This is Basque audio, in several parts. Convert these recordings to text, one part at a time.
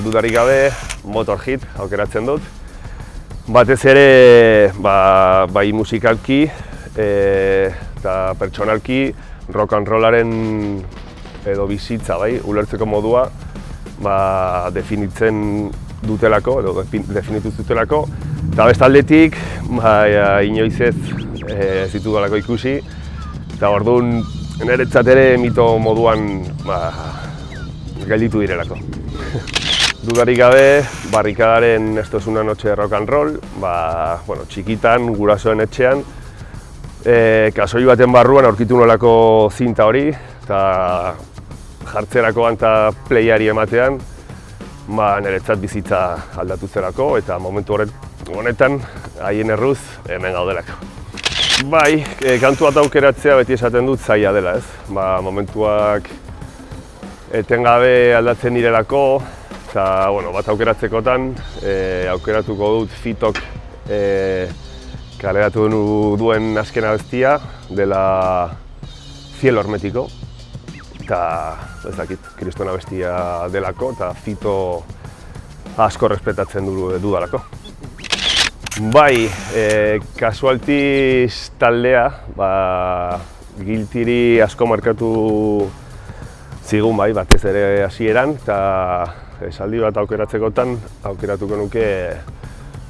Dudarik gabe Motorhead aukeratzen dut. Batez ere, bai musikalki eta pertsonalki rock and rollaren edo bizitza, bai, ulertzeko modua definitzen dutelako, edo definituz dutelako. Eta bestaldetik, inoiz ez ditudalako ikusi, eta orduan niretzat ere mito moduan gelditu direlako. Dudarik gabe, Barrikadaren Esto es una noche de rock and roll, txikitan, gurasoen etxean, kasoi baten barruan aurkitu nolako zinta hori, eta jartzerakoan eta playari ematean, niretzat bizitza aldatu zelako, eta momentu honetan, haien erruz, hemen gaudelako. Bai, kantu bat aukeratzea beti esaten dut zaila dela, ez? Momentuak etengabe aldatzen direlako, eta bat aukeratzekotan, aukeratuko dut Fitok kaleratu duen azken abestia, dela Cielo Hermético, eta ez dakit, kriston abestia delako, eta Fito asko respetatzen dudalako. Bai, Casualties taldea, Guiltyri asko markatu zigun, batez ere hasieran, eta esaldi bat aukeratzekotan, aukeratuko nuke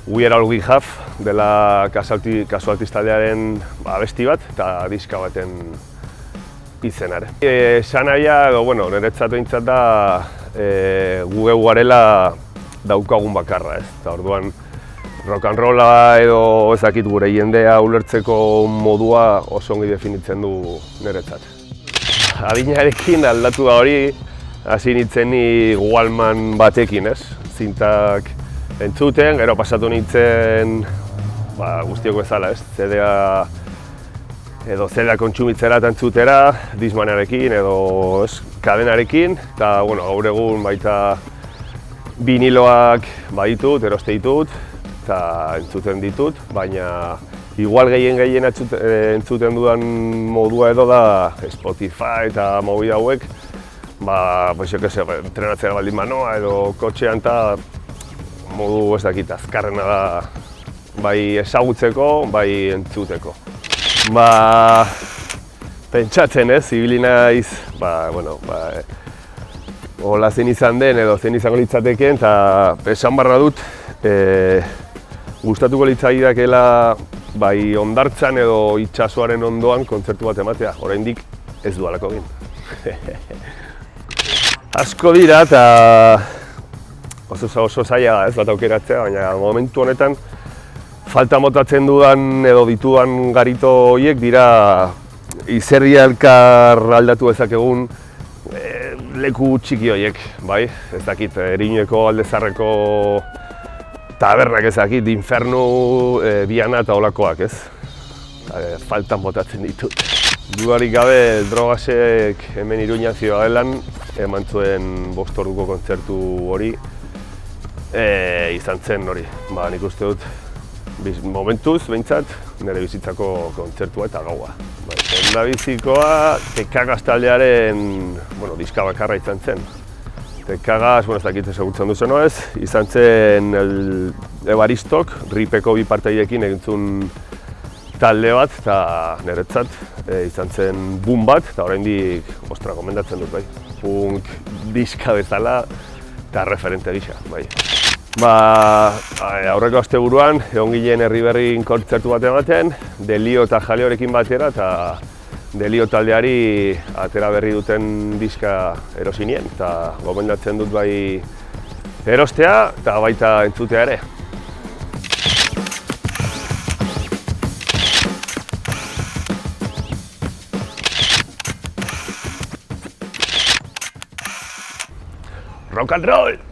We Are All We Have dela Casualties taldearen abesti bat, eta diska baten izenare. Esanahia, niretzat behintzat da gu geu garela daukagun bakarra, ez? Eta orduan rock and rolla edo ezakit gure jendea ulertzeko modua oso ongi definitzen du niretzat. Adinarekin aldatu da hori, hasi nintzen ni Walkman batekin, ez? Zintak entzuten, gero pasatu nintzen guztiok bezala, ez? CD-a kontsumitzera eta entzutera, Discmanearekin edo kadenarekin, eta gaur egun baita viniloak baditut, eroste ditut, eta entzuten ditut, baina igual gehien entzuten dudan modua edo da Spotify eta mobil hauek, entrenatzea baldin manoa edo kotxean eta modu ez dakit azkarrena da bai ezagutzeko, bai entzuteko. Pentsatzen ez, ibili naiz, hola zen izan den edo zen izango litzateken, eta esan barra dut, gustatuko litzaidakeela bai hondartzan edo itsasoaren ondoan kontzertu bat ematea, oraindik ez dudalako egin. Asko dira eta oso zaila da ez bat aukeratzea, baina momentu honetan falta motatzen dudan edo ditudan garito horiek dira izerdia elkar aldatu ezakegun leku txiki horiek, bai? Ez dakit, Eriñeko, Aldezarreko tabernak ezakit, Infernu, Biana eta holakoak, ez? Faltan botatzen ditut. Dudarik gabe, Drogasek hemen Iruñan Ziudadelan eman zuen 5 orduko kontzertu hori izan zen hori. Nik uste dut, momentuz, behintzat, nire bizitzako kontzertua eta gaua. Lehendabizikoa, Tekagas taldearen diska bakarra izan zen. Tekagas, ez dakit ezagutzen duzen ez, izan zen Evaristok, Ripeko bi partaidekin egin zuen talde bat, eta niretzat izan zen boom bat, eta oraindik gomendatzen dut, bai. Punk diska bezala eta referente gisa, bai. Aurreko asteburuan, egon ginen Herriberrin kontzertu bat ematen, Delio eta Jaleorekin batera, eta Delio taldeari atera berri duten diska erosi nien, eta gomendatzen dut bai erostea eta baita entzutea ere. Rock and roll!